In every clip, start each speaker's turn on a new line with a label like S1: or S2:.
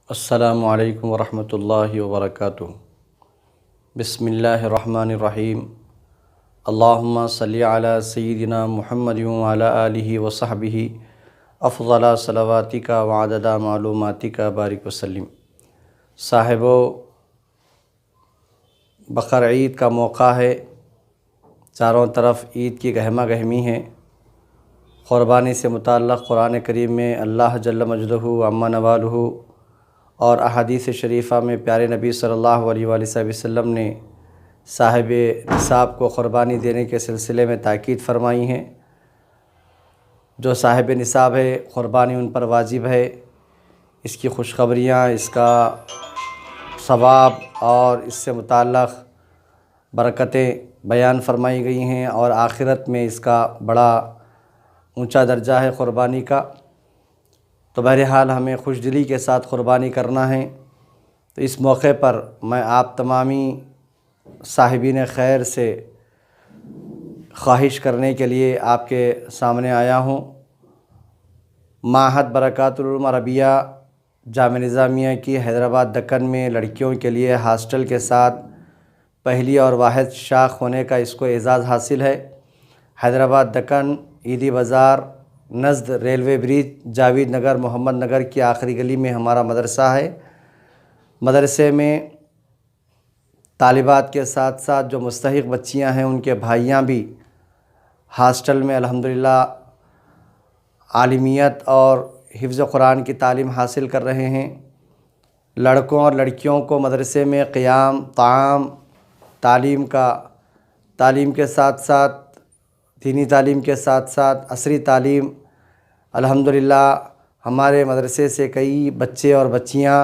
S1: السلام علیکم ورحمۃ اللہ وبرکاتہ۔ بسم اللہ الرحمن الرحیم۔ اللہم صلی علی سیدنا محمد وعلی آلہ وصحبہ افضل صلواتک وعدد معلوماتک بارک وسلم۔ صاحبو، بقر عید کا موقع ہے، چاروں طرف عید کی گہما گہمی ہے۔ قربانی سے متعلق قرآن کریم میں اللہ جل مجدہ عم نوالہ اور احادیث شریفہ میں پیارے نبی صلی اللہ علیہ وآلہ وسلم نے صاحب نصاب کو قربانی دینے کے سلسلے میں تاکید فرمائی ہیں۔ جو صاحب نصاب ہے قربانی ان پر واجب ہے، اس کی خوشخبریاں، اس کا ثواب اور اس سے متعلق برکتیں بیان فرمائی گئی ہیں، اور آخرت میں اس کا بڑا اونچا درجہ ہے قربانی کا۔ تو بہرحال ہمیں خوش دلی کے ساتھ قربانی کرنا ہے۔ تو اس موقع پر میں آپ تمامی صاحبین خیر سے خواہش کرنے کے لیے آپ کے سامنے آیا ہوں۔ معہد برکات العلوم عربیہ جامعہ نظامیہ کی حیدرآباد دکن میں لڑکیوں کے لیے ہاسٹل کے ساتھ پہلی اور واحد شاخ ہونے کا اس کو اعزاز حاصل ہے۔ حیدرآباد دکن، عیدی بازار، نزد ریلوے برج، جاوید نگر، محمد نگر کی آخری گلی میں ہمارا مدرسہ ہے۔ مدرسے میں طالبات کے ساتھ ساتھ جو مستحق بچیاں ہیں ان کے بھائیاں بھی ہاسٹل میں الحمدللہ عالمیت اور حفظ قرآن کی تعلیم حاصل کر رہے ہیں۔ لڑکوں اور لڑکیوں کو مدرسے میں قیام، طعام، تعلیم کے ساتھ ساتھ دینی تعلیم کے ساتھ ساتھ عصری تعلیم، الحمدللہ ہمارے مدرسے سے کئی بچے اور بچیاں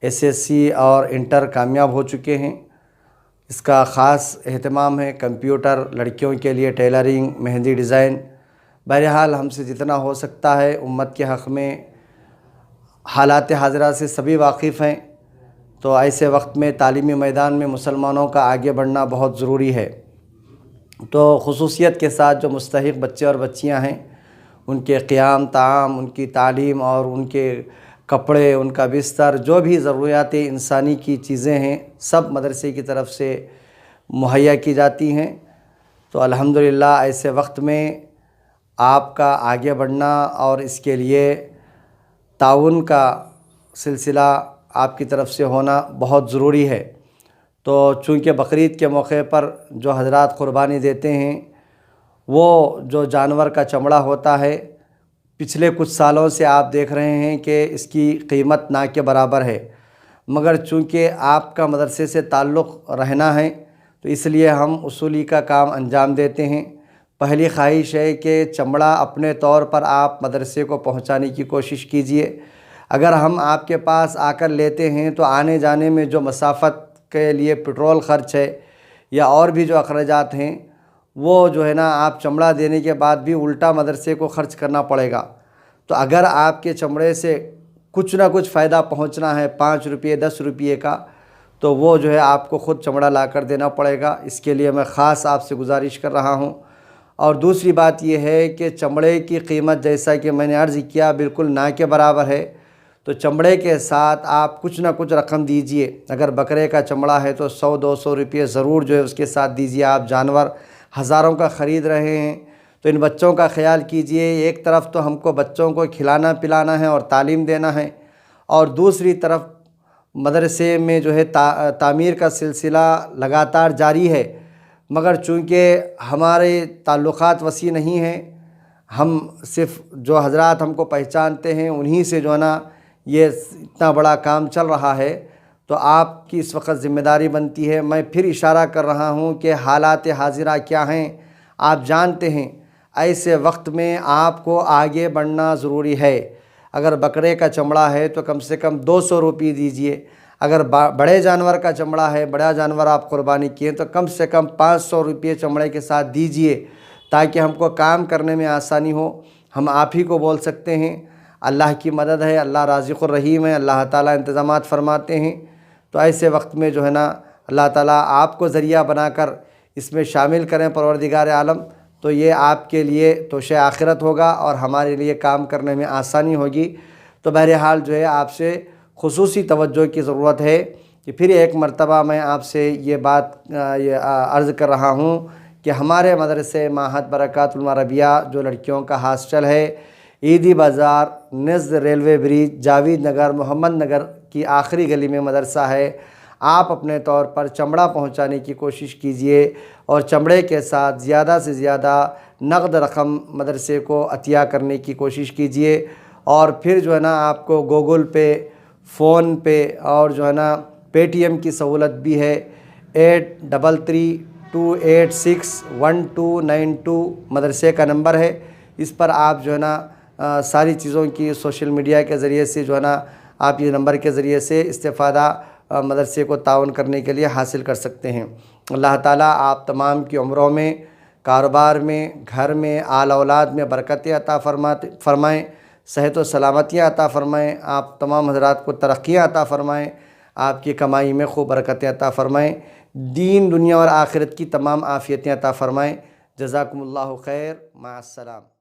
S1: SSC اور انٹر کامیاب ہو چکے ہیں۔ اس کا خاص اہتمام ہے۔ کمپیوٹر، لڑکیوں کے لیے ٹیلرنگ، مہندی ڈیزائن۔ بہرحال ہم سے جتنا ہو سکتا ہے امت کے حق میں، حالات حاضرہ سے سبھی واقف ہیں، تو ایسے وقت میں تعلیمی میدان میں مسلمانوں کا آگے بڑھنا بہت ضروری ہے۔ تو خصوصیت کے ساتھ جو مستحق بچے اور بچیاں ہیں ان کے قیام، طعام، ان کی تعلیم اور ان کے کپڑے، ان کا بستر، جو بھی ضروریات انسانی کی چیزیں ہیں سب مدرسے کی طرف سے مہیا کی جاتی ہیں۔ تو الحمدللہ ایسے وقت میں آپ کا آگے بڑھنا اور اس کے لیے تعاون کا سلسلہ آپ کی طرف سے ہونا بہت ضروری ہے۔ تو چونکہ بقرعید کے موقع پر جو حضرات قربانی دیتے ہیں وہ جو جانور کا چمڑا ہوتا ہے، پچھلے کچھ سالوں سے آپ دیکھ رہے ہیں کہ اس کی قیمت نہ کے برابر ہے، مگر چونکہ آپ کا مدرسے سے تعلق رہنا ہے تو اس لیے ہم اصولی کا کام انجام دیتے ہیں۔ پہلی خواہش ہے کہ چمڑا اپنے طور پر آپ مدرسے کو پہنچانے کی کوشش کیجئے۔ اگر ہم آپ کے پاس آ کر لیتے ہیں تو آنے جانے میں جو مسافت کے لیے پٹرول خرچ ہے یا اور بھی جو اخراجات ہیں وہ جو ہے نا آپ چمڑا دینے کے بعد بھی الٹا مدرسے کو خرچ کرنا پڑے گا۔ تو اگر آپ کے چمڑے سے کچھ نہ کچھ فائدہ پہنچنا ہے، 5 روپے 10 روپے کا، تو وہ جو ہے آپ کو خود چمڑا لا کر دینا پڑے گا۔ اس کے لیے میں خاص آپ سے گزارش کر رہا ہوں۔ اور دوسری بات یہ ہے کہ چمڑے کی قیمت جیسا کہ میں نے عرض کیا بالکل نہ کے برابر ہے، تو چمڑے کے ساتھ آپ کچھ نہ کچھ رقم دیجئے۔ اگر بکرے کا چمڑا ہے تو 100-200 روپے ضرور جو ہے اس کے ساتھ دیجئے۔ آپ جانور ہزاروں کا خرید رہے ہیں تو ان بچوں کا خیال کیجئے۔ ایک طرف تو ہم کو بچوں کو کھلانا پلانا ہے اور تعلیم دینا ہے، اور دوسری طرف مدرسے میں جو ہے تعمیر کا سلسلہ لگاتار جاری ہے، مگر چونکہ ہمارے تعلقات وسیع نہیں ہیں، ہم صرف جو حضرات ہم کو پہچانتے ہیں انہی سے جو ہے نا یہ اتنا بڑا کام چل رہا ہے، تو آپ کی اس وقت ذمہ داری بنتی ہے۔ میں پھر اشارہ کر رہا ہوں کہ حالات حاضرہ کیا ہیں آپ جانتے ہیں۔ ایسے وقت میں آپ کو آگے بڑھنا ضروری ہے۔ اگر بکرے کا چمڑا ہے تو کم سے کم 200 روپے دیجئے۔ اگر بڑے جانور کا چمڑا ہے، بڑا جانور آپ قربانی کیے تو کم سے کم 500 روپے چمڑے کے ساتھ دیجئے، تاکہ ہم کو کام کرنے میں آسانی ہو۔ ہم آپ ہی کو بول سکتے ہیں، اللہ کی مدد ہے، اللہ رازق الرحیم ہے، اللہ تعالیٰ انتظامات فرماتے ہیں۔ تو ایسے وقت میں جو ہے نا اللہ تعالیٰ آپ کو ذریعہ بنا کر اس میں شامل کریں پروردگار عالم، تو یہ آپ کے لیے توشہ آخرت ہوگا اور ہمارے لیے کام کرنے میں آسانی ہوگی۔ تو بہرحال جو ہے آپ سے خصوصی توجہ کی ضرورت ہے کہ پھر ایک مرتبہ میں آپ سے یہ بات عرض کر رہا ہوں کہ ہمارے مدرسے معہد برکات العربیہ جو لڑکیوں کا ہاسٹل ہے، عیدی بازار نزد ریلوے برج جاوید نگر محمد نگر کی آخری گلی میں مدرسہ ہے۔ آپ اپنے طور پر چمڑا پہنچانے کی کوشش کیجئے اور چمڑے کے ساتھ زیادہ سے زیادہ نقد رقم مدرسے کو عطیہ کرنے کی کوشش کیجئے، اور پھر جو ہے نا آپ کو گوگل پے، فون پے اور جو ہے نا پے ٹی ایم کی سہولت بھی ہے۔ 8332861292 مدرسے کا نمبر ہے، اس پر آپ جو ہے نا ساری چیزوں کی سوشل میڈیا کے ذریعے سے جو ہے نا آپ یہ نمبر کے ذریعے سے استفادہ مدرسے کو تعاون کرنے کے لیے حاصل کر سکتے ہیں۔ اللہ تعالیٰ آپ تمام کی عمروں میں، کاروبار میں، گھر میں، آل اولاد میں برکتیں عطا فرمائیں، صحت و سلامتیاں عطا فرمائیں، آپ تمام حضرات کو ترقیاں عطا فرمائیں، آپ کی کمائی میں خوب برکتیں عطا فرمائیں، دین دنیا اور آخرت کی تمام عافیتیں عطا فرمائیں۔ جزاکم اللہ خیر، مع السلام۔